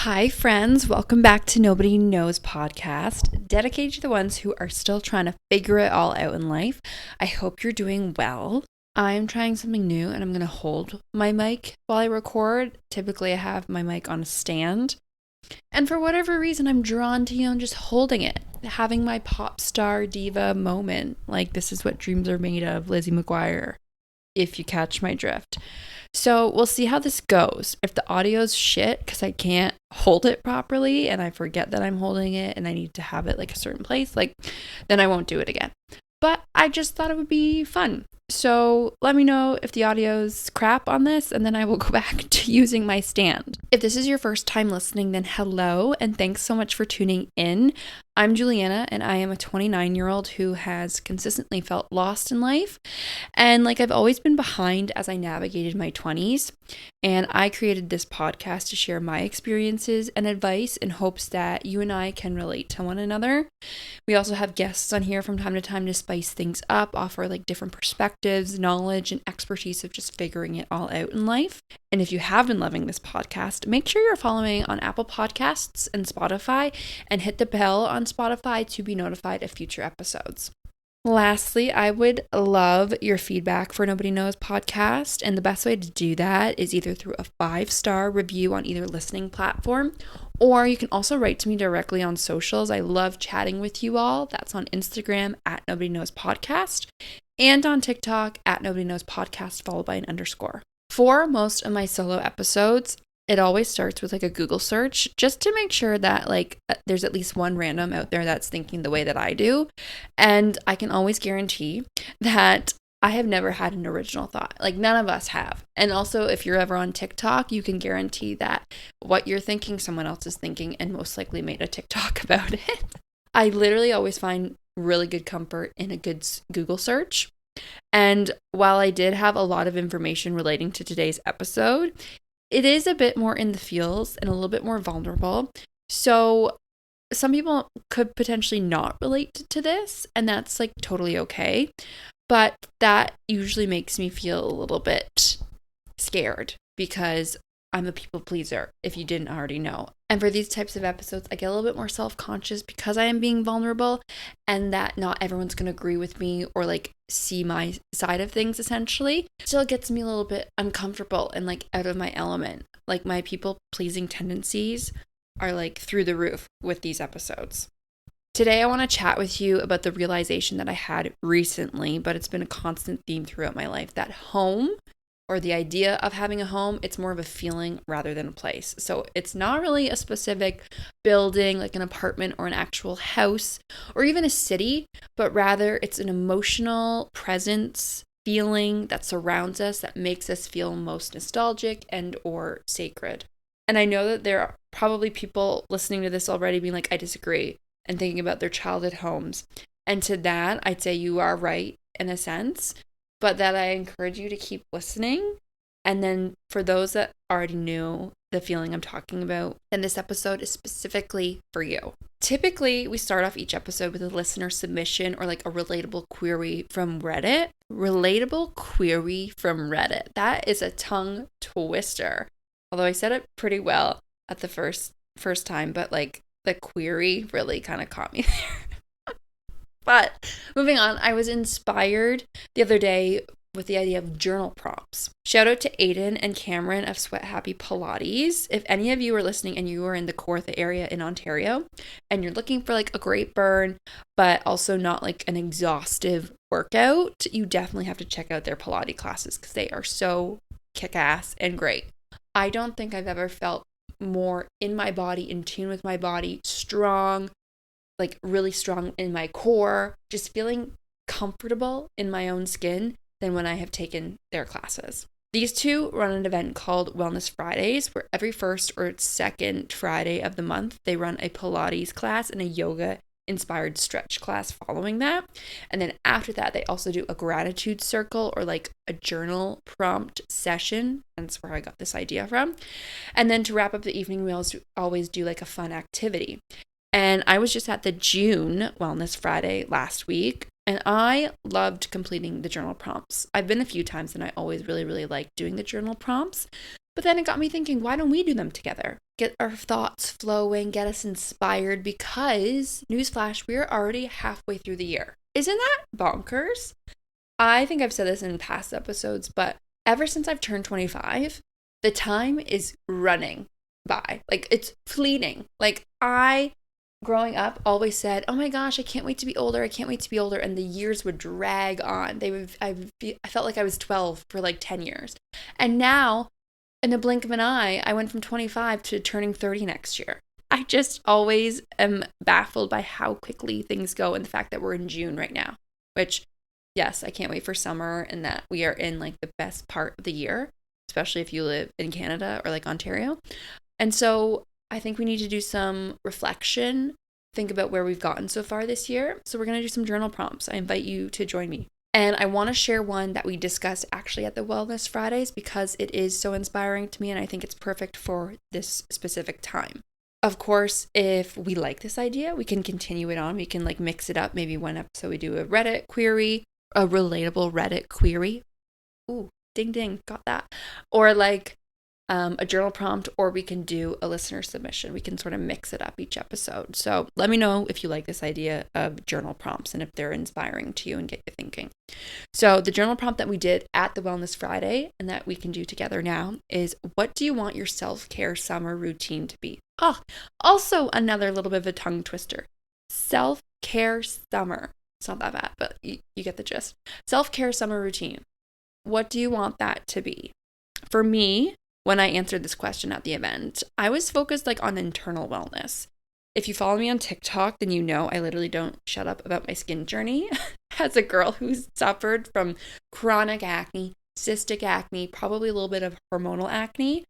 Hi, friends. Welcome back to Nobody Knows podcast, dedicated to the ones who are still trying to figure it all out in life. I hope you're doing well. I'm trying something new and I'm going to hold my mic while I record. Typically, I have my mic on a stand. And for whatever reason, I'm drawn to, just holding it, having my pop star diva moment. Like, this is what dreams are made of, Lizzie McGuire, if you catch my drift. So we'll see how this goes. If the audio's shit because I can't hold it properly and I forget that I'm holding it and I need to have it like a certain place, then I won't do it again. But I just thought it would be fun. So let me know if the audio's crap on this and then I will go back to using my stand. If this is your first time listening, then hello and thanks so much for tuning in. I'm Juliana and I am a 29-year-old who has consistently felt lost in life. And I've always been behind as I navigated my 20s. And I created this podcast to share my experiences and advice in hopes that you and I can relate to one another. We also have guests on here from time to time to spice things up, offer different perspectives, knowledge, and expertise of just figuring it all out in life. And if you have been loving this podcast, make sure you're following on Apple Podcasts and Spotify and hit the bell on Spotify to be notified of future episodes. Lastly, I would love your feedback for Nobody Knows podcast, and the best way to do that is either through a 5-star review on either listening platform, or you can also write to me directly on socials. I love chatting with you all. That's on Instagram at Nobody Knows Podcast, and on TikTok at Nobody Knows Podcast, followed by an _. For most of my solo episodes, it always starts with a Google search just to make sure that there's at least one random out there that's thinking the way that I do. And I can always guarantee that I have never had an original thought. None of us have. And also, if you're ever on TikTok, you can guarantee that what you're thinking, someone else is thinking and most likely made a TikTok about it. I literally always find really good comfort in a good Google search. And while I did have a lot of information relating to today's episode, it is a bit more in the feels and a little bit more vulnerable. So some people could potentially not relate to this, and that's totally okay. But that usually makes me feel a little bit scared because I'm a people pleaser, if you didn't already know. And for these types of episodes, I get a little bit more self-conscious because I am being vulnerable and that not everyone's going to agree with me or see my side of things essentially. Still gets me a little bit uncomfortable and out of my element. My people pleasing tendencies are through the roof with these episodes. Today, I want to chat with you about the realization that I had recently, but it's been a constant theme throughout my life, that home, or the idea of having a home, it's more of a feeling rather than a place. So it's not really a specific building, like an apartment or an actual house, or even a city, but rather it's an emotional presence, feeling that surrounds us, that makes us feel most nostalgic and or sacred. And I know that there are probably people listening to this already being I disagree, and thinking about their childhood homes. And to that, I'd say you are right in a sense, but that I encourage you to keep listening. And then for those that already knew the feeling I'm talking about, then this episode is specifically for you. Typically, we start off each episode with a listener submission or a relatable query from Reddit. Relatable query from Reddit. That is a tongue twister. Although I said it pretty well at the first time, but the query really kind of caught me there. But moving on, I was inspired the other day with the idea of journal prompts. Shout out to Aiden and Cameron of Sweat Happy Pilates. If any of you are listening and you are in the Kawartha area in Ontario and you're looking for a great burn, but also not an exhaustive workout, you definitely have to check out their Pilates classes because they are so kick-ass and great. I don't think I've ever felt more in my body, in tune with my body, strong, really strong in my core, just feeling comfortable in my own skin than when I have taken their classes. These two run an event called Wellness Fridays, where every first or second Friday of the month, they run a Pilates class and a yoga inspired stretch class following that. And then after that, they also do a gratitude circle or a journal prompt session. That's where I got this idea from. And then to wrap up the evening, we always do a fun activity. And I was just at the June Wellness Friday last week, and I loved completing the journal prompts. I've been a few times and I always really, really like doing the journal prompts. But then it got me thinking, why don't we do them together? Get our thoughts flowing, get us inspired, because, newsflash, we're already halfway through the year. Isn't that bonkers? I think I've said this in past episodes, but ever since I've turned 25, the time is running by. Like, it's fleeting. Like, growing up, always said, oh my gosh, I can't wait to be older. I can't wait to be older. And the years would drag on. I felt like I was 12 for like 10 years. And now, in the blink of an eye, I went from 25 to turning 30 next year. I just always am baffled by how quickly things go, and the fact that we're in June right now, which, yes, I can't wait for summer, and that we are in like the best part of the year, especially if you live in Canada or like Ontario. And so I think we need to do some reflection, think about where we've gotten so far this year. So we're going to do some journal prompts. I invite you to join me. And I want to share one that we discussed actually at the Wellness Fridays, because it is so inspiring to me, and I think it's perfect for this specific time. Of course, if we like this idea, we can continue it on. We can like mix it up. Maybe one episode we do a Reddit query, a relatable Reddit query. Ooh, ding, ding, got that. Or like a journal prompt, or we can do a listener submission. We can sort of mix it up each episode. So let me know if you like this idea of journal prompts and if they're inspiring to you and get you thinking. So the journal prompt that we did at the Wellness Friday and that we can do together now is, what do you want your self-care summer routine to be? Oh, also another little bit of a tongue twister. Self-care summer. It's not that bad, but you get the gist. Self-care summer routine. What do you want that to be? For me, when I answered this question at the event, I was focused like on internal wellness. If you follow me on TikTok, then you know I literally don't shut up about my skin journey. As a girl who's suffered from chronic acne, cystic acne, probably a little bit of hormonal acne,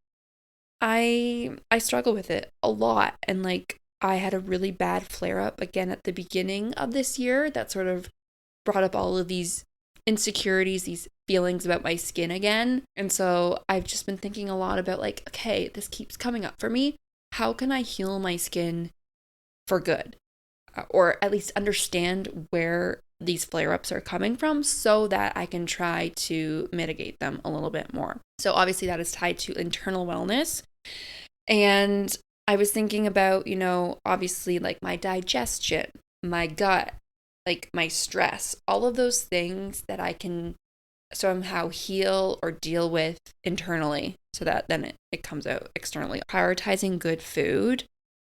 I struggle with it a lot. And like, I had a really bad flare up again at the beginning of this year that sort of brought up all of these insecurities, these feelings about my skin again. And so I've just been thinking a lot about like, okay, this keeps coming up for me. How can I heal my skin for good? Or at least understand where these flare-ups are coming from so that I can try to mitigate them a little bit more. So obviously that is tied to internal wellness. And I was thinking about, obviously like my digestion, my gut, like my stress, all of those things that I can somehow heal or deal with internally so that then it comes out externally. Prioritizing good food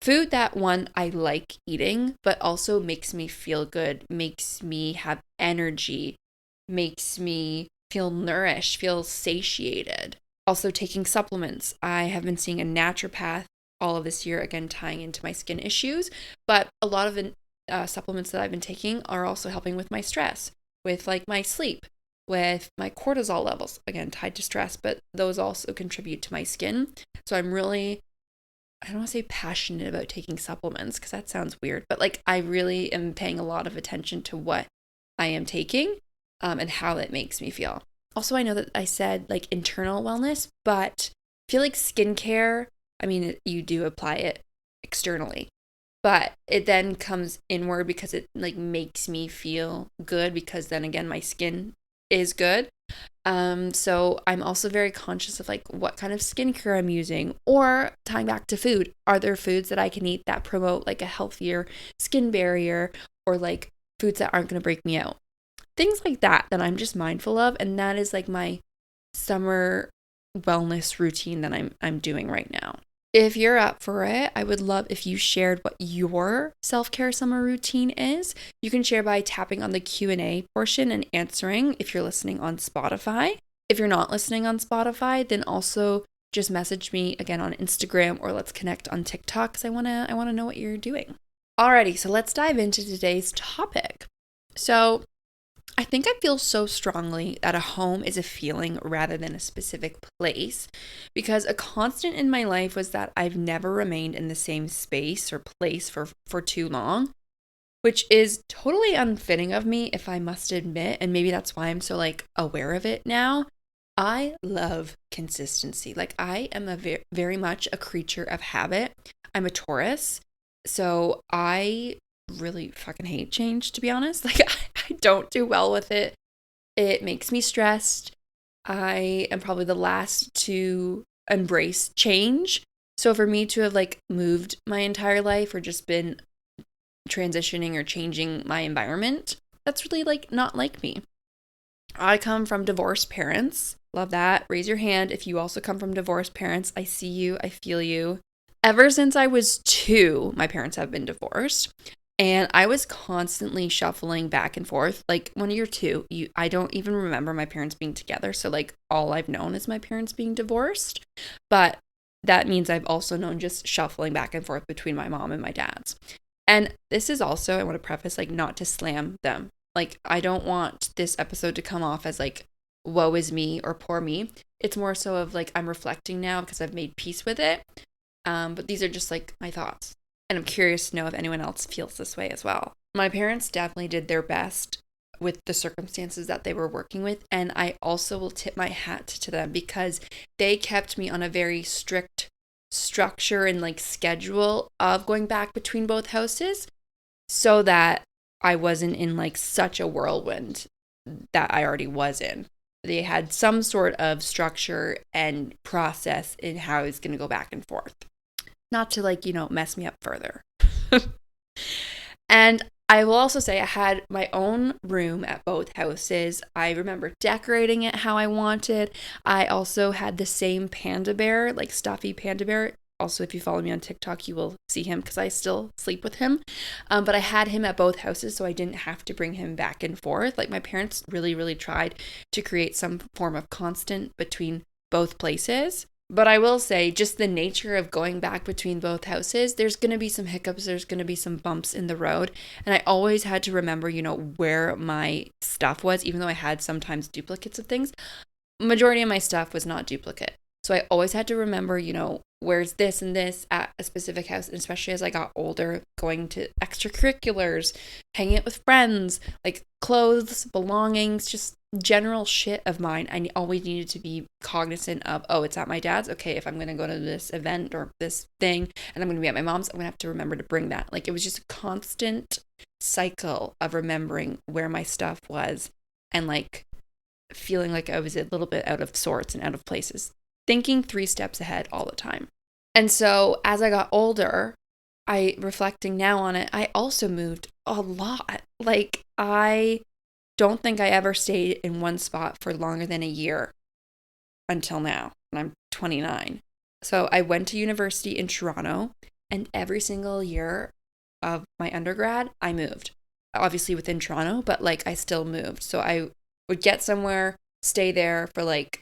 that, one, I like eating, but also makes me feel good, makes me have energy, makes me feel nourished, feel satiated. Also taking supplements. I have been seeing a naturopath all of this year, again, tying into my skin issues, but a lot of the supplements that I've been taking are also helping with my stress, with like my sleep, with my cortisol levels, again, tied to stress, but those also contribute to my skin. So I'm really, I don't want to say passionate about taking supplements because that sounds weird, but like I really am paying a lot of attention to what I am taking and how it makes me feel. Also, I know that I said like internal wellness, but I feel like skincare, I mean, you do apply it externally, but it then comes inward because it like makes me feel good, because then again, my skin is good. So I'm also very conscious of like what kind of skincare I'm using, or tying back to food. Are there foods that I can eat that promote like a healthier skin barrier, or like foods that aren't going to break me out? Things like that I'm just mindful of. And that is like my summer wellness routine that I'm doing right now. If you're up for it, I would love if you shared what your self-care summer routine is. You can share by tapping on the Q&A portion and answering if you're listening on Spotify. If you're not listening on Spotify, then also just message me again on Instagram, or let's connect on TikTok, because I want to know what you're doing. Alrighty, so let's dive into today's topic. So I think I feel so strongly that a home is a feeling rather than a specific place, because a constant in my life was that I've never remained in the same space or place for too long, which is totally unfitting of me, if I must admit, and maybe that's why I'm so like aware of it now. I love consistency. Like I am very much a creature of habit. I'm a Taurus, so I really fucking hate change, to be honest. Like I don't do well with it. It makes me stressed. I am probably the last to embrace change. So for me to have like moved my entire life or just been transitioning or changing my environment, that's really like not like me. I come from divorced parents. Love that. Raise your hand if you also come from divorced parents. I see you. I feel you. Ever since I was 2, my parents have been divorced. And I was constantly shuffling back and forth. Like when you're 2, I don't even remember my parents being together. So like all I've known is my parents being divorced. But that means I've also known just shuffling back and forth between my mom and my dad's. And this is also, I want to preface, like, not to slam them. Like, I don't want this episode to come off as like, woe is me or poor me. It's more so of like, I'm reflecting now because I've made peace with it. But these are just like my thoughts. And I'm curious to know if anyone else feels this way as well. My parents definitely did their best with the circumstances that they were working with. And I also will tip my hat to them because they kept me on a very strict structure and like schedule of going back between both houses so that I wasn't in like such a whirlwind that I already was in. They had some sort of structure and process in how I was going to go back and forth. Not to like, mess me up further. And I will also say I had my own room at both houses. I remember decorating it how I wanted. I also had the same panda bear, like stuffy panda bear. Also, if you follow me on TikTok, you will see him because I still sleep with him. But I had him at both houses, so I didn't have to bring him back and forth. Like my parents really, really tried to create some form of constant between both places. But I will say, just the nature of going back between both houses, there's going to be some hiccups, there's going to be some bumps in the road. And I always had to remember, where my stuff was, even though I had sometimes duplicates of things. Majority of my stuff was not duplicate. So I always had to remember, where's this and this at a specific house, and especially as I got older, going to extracurriculars, hanging out with friends, like clothes, belongings, just general shit of mine. I always needed to be cognizant of, oh, it's at my dad's. Okay, if I'm going to go to this event or this thing and I'm going to be at my mom's, I'm going to have to remember to bring that. Like it was just a constant cycle of remembering where my stuff was and like feeling like I was a little bit out of sorts and out of places. Thinking 3 steps ahead all the time. And so as I got older, reflecting now on it, I also moved a lot. Like I don't think I ever stayed in one spot for longer than a year until now. And I'm 29. So I went to university in Toronto, and every single year of my undergrad, I moved. Obviously within Toronto, but like I still moved. So I would get somewhere, stay there for like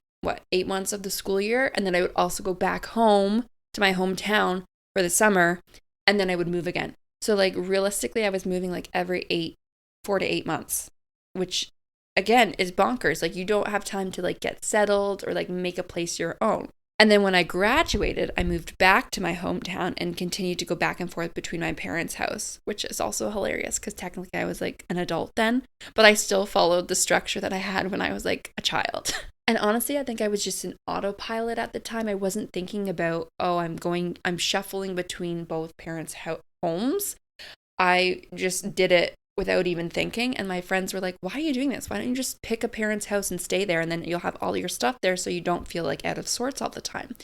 8 months of the school year. And then I would also go back home to my hometown for the summer. And then I would move again. So like realistically, I was moving like every 4 to 8 months, which again is bonkers. Like you don't have time to like get settled or like make a place your own. And then when I graduated, I moved back to my hometown and continued to go back and forth between my parents' house, which is also hilarious because technically I was like an adult then, but I still followed the structure that I had when I was like a child. And honestly, I think I was just an autopilot at the time. I wasn't thinking about, oh, I'm shuffling between both parents' homes. I just did it without even thinking. And my friends were like, why are you doing this? Why don't you just pick a parent's house and stay there? And then you'll have all your stuff there so you don't feel like out of sorts all the time.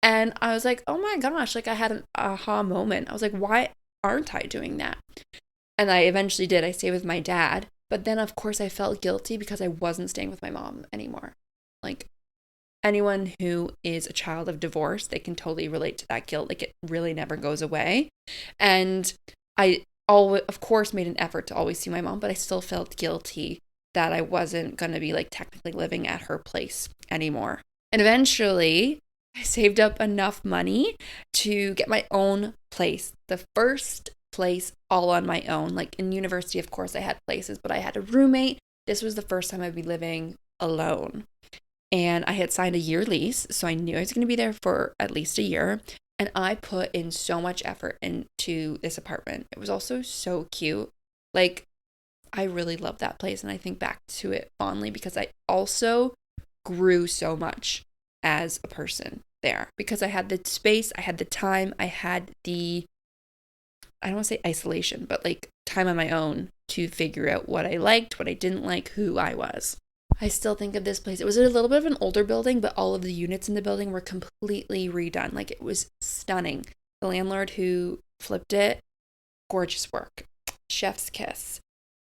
And I was like, oh my gosh, like I had an aha moment. I was like, why aren't I doing that? And I eventually did. I stayed with my dad. But then, of course, I felt guilty because I wasn't staying with my mom anymore. Like anyone who is a child of divorce, they can totally relate to that guilt. Like it really never goes away. And I always, of course, made an effort to always see my mom, but I still felt guilty that I wasn't going to be like technically living at her place anymore. And eventually I saved up enough money to get my own place. The first place all on my own. Like in university, of course, I had places, but I had a roommate. This was the first time I'd be living alone. And I had signed a year lease, so I knew I was going to be there for at least a year. And I put in so much effort into this apartment. It was also so cute. Like, I really love that place, and I think back to it fondly because I also grew so much as a person there because I had the space, I had the time, I had the, I don't want to say isolation, but like time on my own to figure out what I liked, what I didn't like, who I was. I still think of this place. It was a little bit of an older building, but all of the units in the building were completely redone. Like, it was stunning. The landlord who flipped it, gorgeous work. Chef's kiss.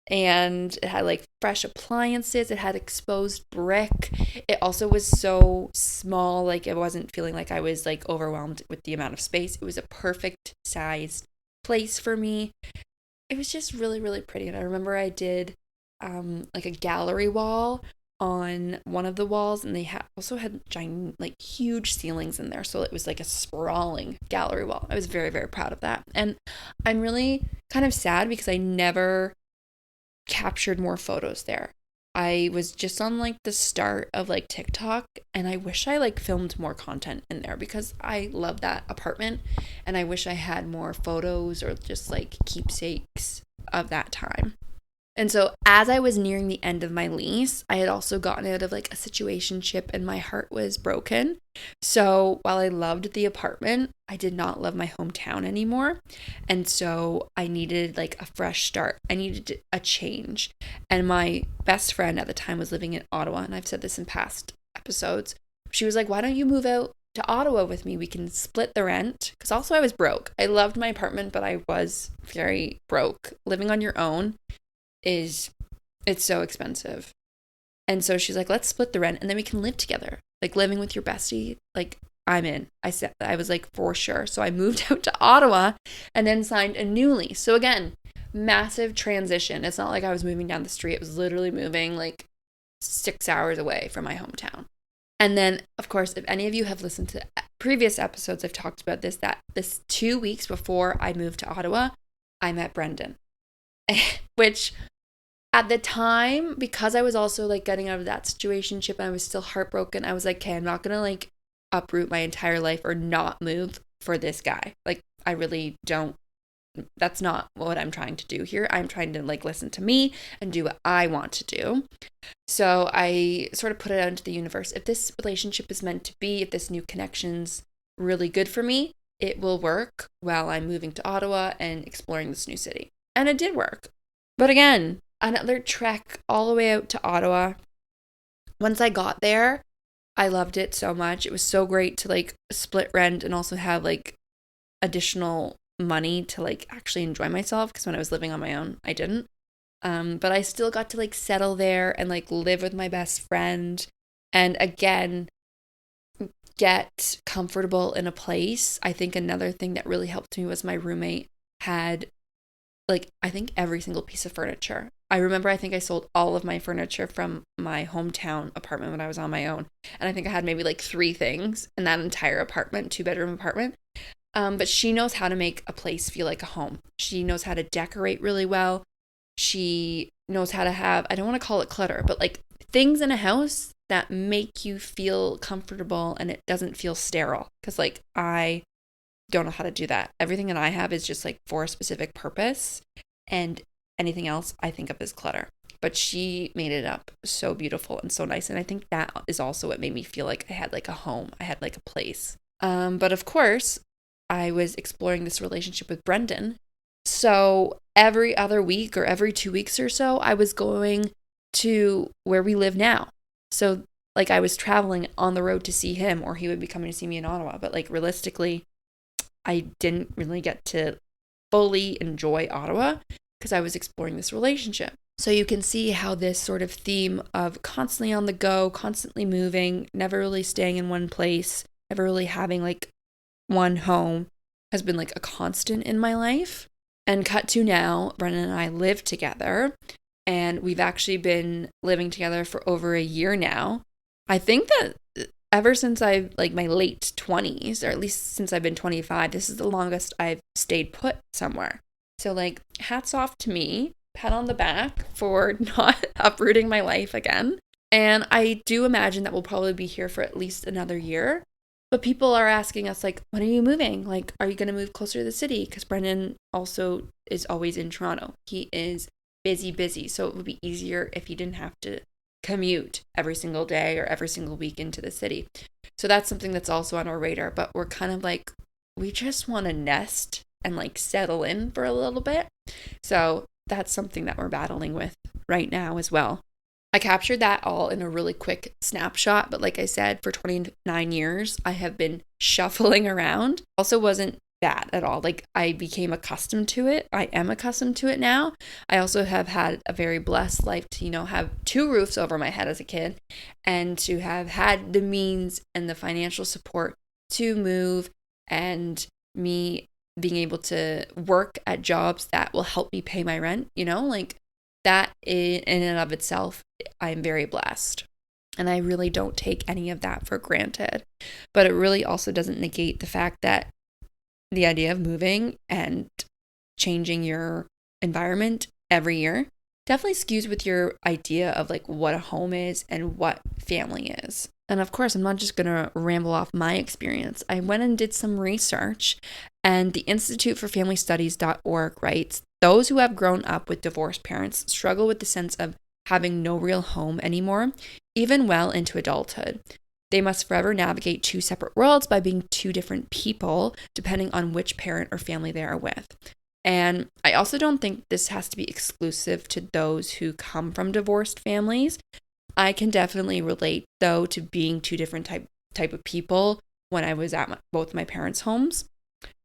And it had like fresh appliances. It had exposed brick. It also was so small. Like, I wasn't feeling like I was like overwhelmed with the amount of space. It was a perfect sized place for me. It was just really, really pretty. And I remember I did like a gallery wall on one of the walls, and they also had giant, like, huge ceilings in there. So it was like a sprawling gallery wall. I was very, very proud of that. And I'm really kind of sad because I never captured more photos there. I was just on like the start of like TikTok, and I wish I like filmed more content in there because I love that apartment, and I wish I had more photos or just like keepsakes of that time. And so as I was nearing the end of my lease, I had also gotten out of like a situationship, and my heart was broken. So while I loved the apartment, I did not love my hometown anymore. And so I needed like a fresh start. I needed a change. And my best friend at the time was living in Ottawa, and I've said this in past episodes. She was like, "Why don't you move out to Ottawa with me? We can split the rent." Because also I was broke. I loved my apartment, but I was very broke. Living on your own it's so expensive. And so she's like, "Let's split the rent and then we can live together. Like, living with your bestie, like, I'm in." I was like, for sure. So I moved out to Ottawa and then signed a new lease. So again, massive transition. It's not like I was moving down the street. It was literally moving like 6 hours away from my hometown. And then, of course, if any of you have listened to previous episodes, I've talked about that this 2 weeks before I moved to Ottawa, I met Brendan. Which at the time, because I was also like getting out of that situationship and I was still heartbroken, I was like, okay, I'm not gonna like uproot my entire life or not move for this guy. Like, I really don't. That's not what I'm trying to do here. I'm trying to like listen to me and do what I want to do. So I sort of put it out into the universe. If this relationship is meant to be, if this new connection's really good for me, it will work while I'm moving to Ottawa and exploring this new city. And it did work. But again, another trek all the way out to Ottawa. Once I got there, I loved it so much. It was so great to like split rent and also have like additional money to like actually enjoy myself, because when I was living on my own, I didn't. But I still got to like settle there and like live with my best friend, and again, get comfortable in a place. I think another thing that really helped me was my roommate had like, I think every single piece of furniture. I remember I think I sold all of my furniture from my hometown apartment when I was on my own. And I think I had maybe like 3 things in that entire apartment, 2-bedroom apartment. But she knows how to make a place feel like a home. She knows how to decorate really well. She knows how to have, I don't want to call it clutter, but like things in a house that make you feel comfortable and it doesn't feel sterile. Because like, I don't know how to do that. Everything that I have is just like for a specific purpose, and anything else I think of as clutter. But she made it up so beautiful and so nice, and I think that is also what made me feel like I had like a home. I had like a place. But of course, I was exploring this relationship with Brendan. So every other week or every 2 weeks or so, I was going to where we live now. So like, I was traveling on the road to see him, or he would be coming to see me in Ottawa. But like, realistically, I didn't really get to fully enjoy Ottawa because I was exploring this relationship. So you can see how this sort of theme of constantly on the go, constantly moving, never really staying in one place, never really having like one home has been like a constant in my life. And cut to now, Brendan and I live together, and we've actually been living together for over a year now. I think that ever since I've like my late 20s, or at least since I've been 25, this is the longest I've stayed put somewhere. So like, hats off to me, pat on the back for not uprooting my life again. And I do imagine that we'll probably be here for at least another year. But people are asking us like, when are you moving? Like, are you going to move closer to the city? Because Brendan also is always in Toronto. He is busy. So it would be easier if he didn't have to commute every single day or every single week into the city. So that's something that's also on our radar. But we're kind of like, we just want to nest and like settle in for a little bit. So that's something that we're battling with right now as well. I captured that all in a really quick snapshot, but like I said, for 29 years, I have been shuffling around. Also wasn't bad at all. Like I became accustomed to it. I am accustomed to it now. I also have had a very blessed life to, have 2 roofs over my head as a kid and to have had the means and the financial support to move, and me being able to work at jobs that will help me pay my rent, like that in and of itself, I am very blessed. And I really don't take any of that for granted. But it really also doesn't negate the fact that the idea of moving and changing your environment every year definitely skews with your idea of like what a home is and what family is. And of course, I'm not just going to ramble off my experience. I went and did some research, and the Institute for Family Studies.org writes, those who have grown up with divorced parents struggle with the sense of having no real home anymore, even well into adulthood. They must forever navigate 2 separate worlds by being 2 different people, depending on which parent or family they are with. And I also don't think this has to be exclusive to those who come from divorced families. I can definitely relate, though, to being 2 different type of people when I was at both my parents' homes.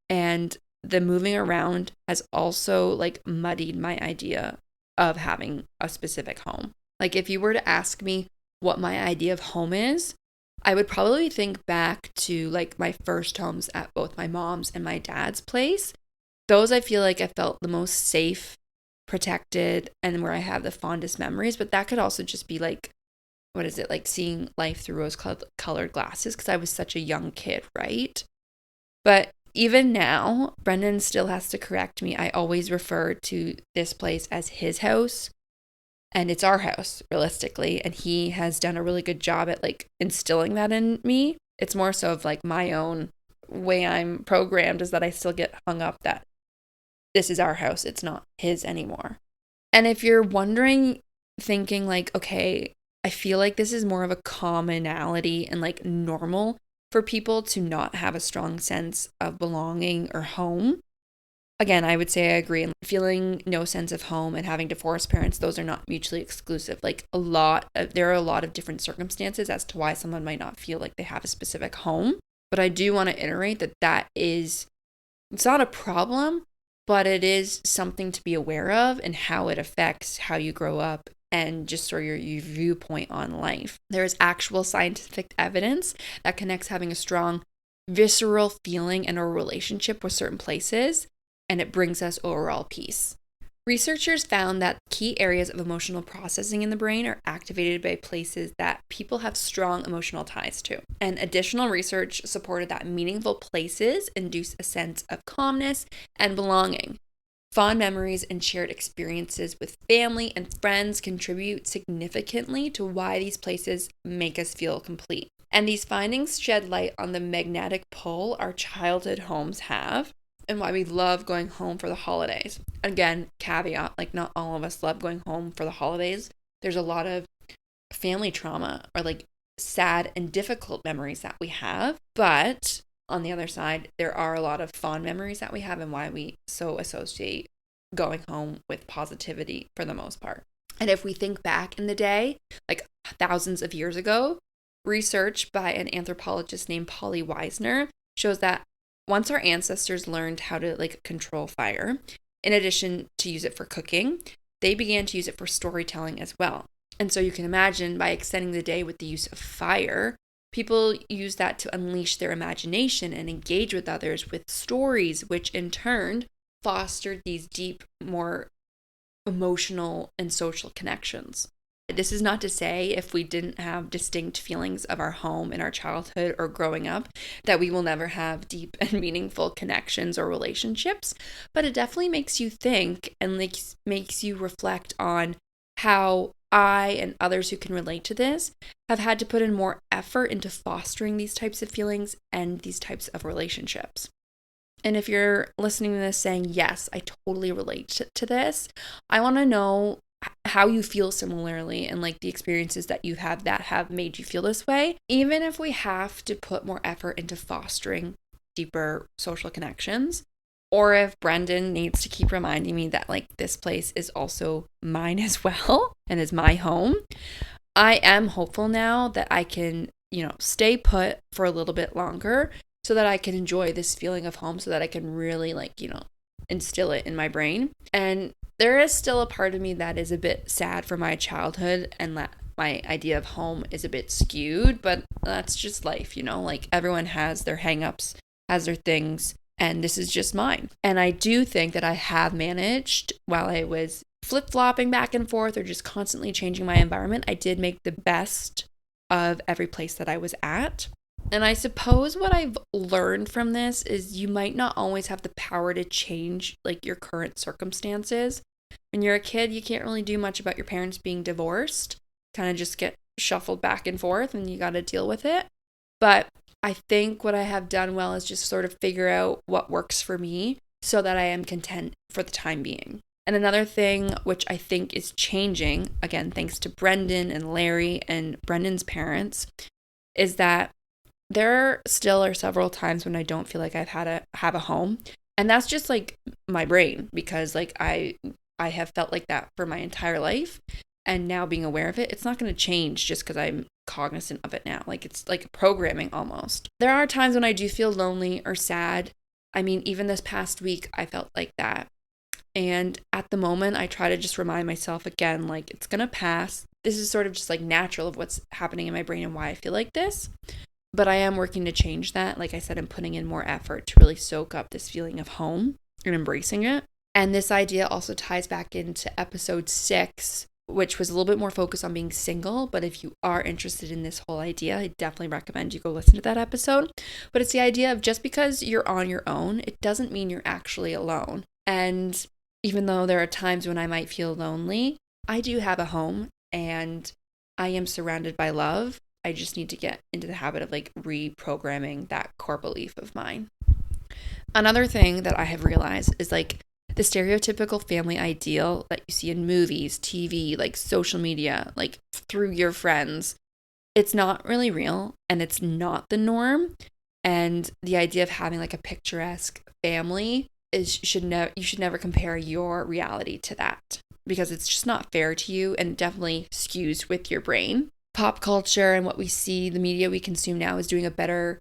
And the moving around has also like muddied my idea of having a specific home. Like if you were to ask me what my idea of home is, I would probably think back to like my first homes at both my mom's and my dad's place. Those I feel like I felt the most safe, protected, and where I have the fondest memories. But that could also just be like, what is it, like seeing life through rose-colored glasses because I was such a young kid, right? But even now, Brendan still has to correct me. I always refer to this place as his house, and it's our house, realistically. And he has done a really good job at like instilling that in me. It's more so of like my own way I'm programmed is that I still get hung up that this is our house. It's not his anymore. And if you're wondering, thinking like, okay, I feel like this is more of a commonality and like normal for people to not have a strong sense of belonging or home. Again, I would say I agree. And feeling no sense of home and having divorced parents, those are not mutually exclusive. Like there are a lot of different circumstances as to why someone might not feel like they have a specific home. But I do want to iterate that it's not a problem, but it is something to be aware of and how it affects how you grow up and just sort of your viewpoint on life. There is actual scientific evidence that connects having a strong visceral feeling and a relationship with certain places, and it brings us overall peace. Researchers found that key areas of emotional processing in the brain are activated by places that people have strong emotional ties to. And additional research supported that meaningful places induce a sense of calmness and belonging. Fond memories and shared experiences with family and friends contribute significantly to why these places make us feel complete. And these findings shed light on the magnetic pull our childhood homes have and why we love going home for the holidays. Again, caveat, like not all of us love going home for the holidays. There's a lot of family trauma or like sad and difficult memories that we have, but on the other side, there are a lot of fond memories that we have and why we so associate going home with positivity for the most part. And if we think back in the day, like thousands of years ago, research by an anthropologist named Polly Weisner shows that once our ancestors learned how to like control fire, in addition to use it for cooking, they began to use it for storytelling as well. And so you can imagine by extending the day with the use of fire, people use that to unleash their imagination and engage with others with stories, which in turn fostered these deep, more emotional and social connections. This is not to say if we didn't have distinct feelings of our home in our childhood or growing up, that we will never have deep and meaningful connections or relationships, but it definitely makes you think and makes you reflect on how I and others who can relate to this have had to put in more effort into fostering these types of feelings and these types of relationships. And if you're listening to this saying, yes, I totally relate to this, I want to know how you feel similarly and like the experiences that you have that have made you feel this way, even if we have to put more effort into fostering deeper social connections, or if Brendan needs to keep reminding me that like this place is also mine as well. and is my home. I am hopeful now that I can, stay put for a little bit longer so that I can enjoy this feeling of home, so that I can really instill it in my brain. And there is still a part of me that is a bit sad for my childhood, and that my idea of home is a bit skewed, but that's just life, everyone has their hangups, has their things, and this is just mine. And I do think that I have managed, while I was flip-flopping back and forth or just constantly changing my environment, I did make the best of every place that I was at. And I suppose what I've learned from this is you might not always have the power to change your current circumstances. When you're a kid, you can't really do much about your parents being divorced. Kind of just get shuffled back and forth and you got to deal with it. But I think what I have done well is just sort of figure out what works for me so that I am content for the time being. And another thing which I think is changing, again, thanks to Brendan and Larry and Brendan's parents, is that there still are several times when I don't feel like I've have a home. And that's just my brain, because I have felt like that for my entire life. And now being aware of it, it's not going to change just because I'm cognizant of it now. It's like programming almost. There are times when I do feel lonely or sad. I mean, even this past week, I felt like that. And at the moment, I try to just remind myself again, it's going to pass. This is sort of just natural of what's happening in my brain and why I feel like this. But I am working to change that. Like I said, I'm putting in more effort to really soak up this feeling of home and embracing it. And this idea also ties back into episode 6, which was a little bit more focused on being single. But if you are interested in this whole idea, I definitely recommend you go listen to that episode. But it's the idea of just because you're on your own, it doesn't mean you're actually alone. And even though there are times when I might feel lonely, I do have a home and I am surrounded by love. I just need to get into the habit of reprogramming that core belief of mine. Another thing that I have realized is the stereotypical family ideal that you see in movies, TV, social media, through your friends. It's not really real and it's not the norm. And the idea of having a picturesque family you should never compare your reality to that, because it's just not fair to you and it definitely skews with your brain. Pop culture and what we see, the media we consume now is doing a better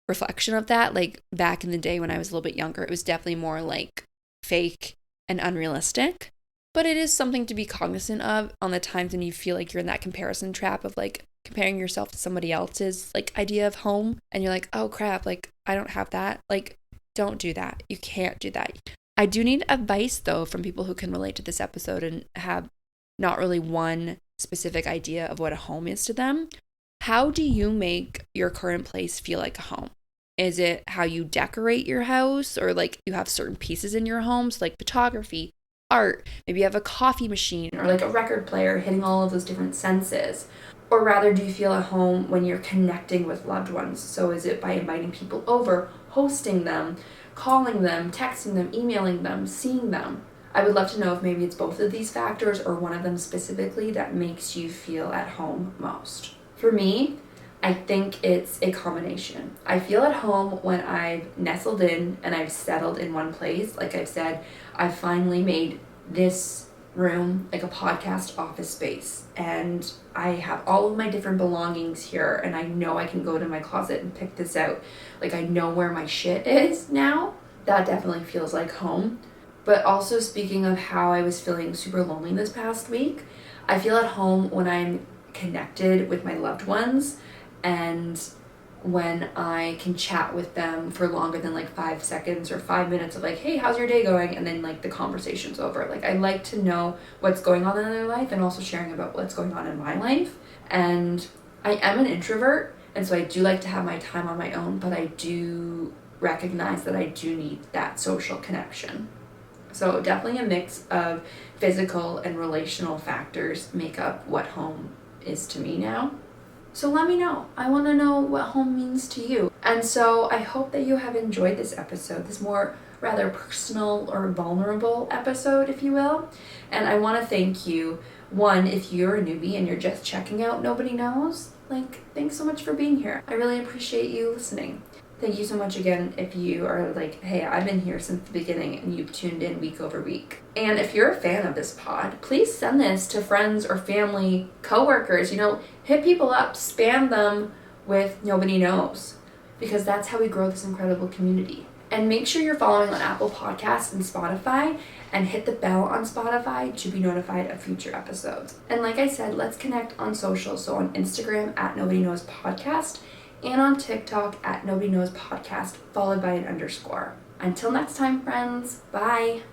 reflection of that. Back in the day when I was a little bit younger, it was definitely more fake and unrealistic. But it is something to be cognizant of on the times when you feel you're in that comparison trap of comparing yourself to somebody else's idea of home, and you're oh crap, I don't have that. Don't do that. You can't do that. I do need advice though from people who can relate to this episode and have not really one specific idea of what a home is to them. How do you make your current place feel like a home? Is it how you decorate your house, or you have certain pieces in your home, so photography, art, maybe you have a coffee machine or a record player hitting all of those different senses? Or rather, do you feel at home when you're connecting with loved ones? So is it by inviting people over, hosting them, calling them, texting them, emailing them, seeing them? I would love to know if maybe it's both of these factors or one of them specifically that makes you feel at home most. For me, I think it's a combination. I feel at home when I've nestled in and I've settled in one place. Like I've said, I've finally made this room a podcast office space, and I have all of my different belongings here, and I know I can go to my closet and pick this out. I know where my shit is now. That definitely feels like home. But also, speaking of how I was feeling super lonely this past week, I feel at home when I'm connected with my loved ones and when I can chat with them for longer than 5 seconds or 5 minutes of hey, how's your day going? And then the conversation's over. I like to know what's going on in their life and also sharing about what's going on in my life. And I am an introvert, and so I do like to have my time on my own, but I do recognize that I do need that social connection. So definitely a mix of physical and relational factors make up what home is to me now. So let me know. I want to know what home means to you. And so I hope that you have enjoyed this episode, this more rather personal or vulnerable episode, if you will. And I want to thank you. One, if you're a newbie and you're just checking out Nobody Knows, thanks so much for being here. I really appreciate you listening. Thank you so much again if you are like, hey, I've been here since the beginning and you've tuned in week over week. And if you're a fan of this pod, please send this to friends or family, coworkers, hit people up, spam them with Nobody Knows, because that's how we grow this incredible community. And make sure you're following on Apple Podcasts and Spotify, and hit the bell on Spotify to be notified of future episodes. And like I said, let's connect on social. So on Instagram at Nobody Knows Podcast, and on TikTok at Nobody Knows Podcast, followed by an _. Until next time, friends. Bye.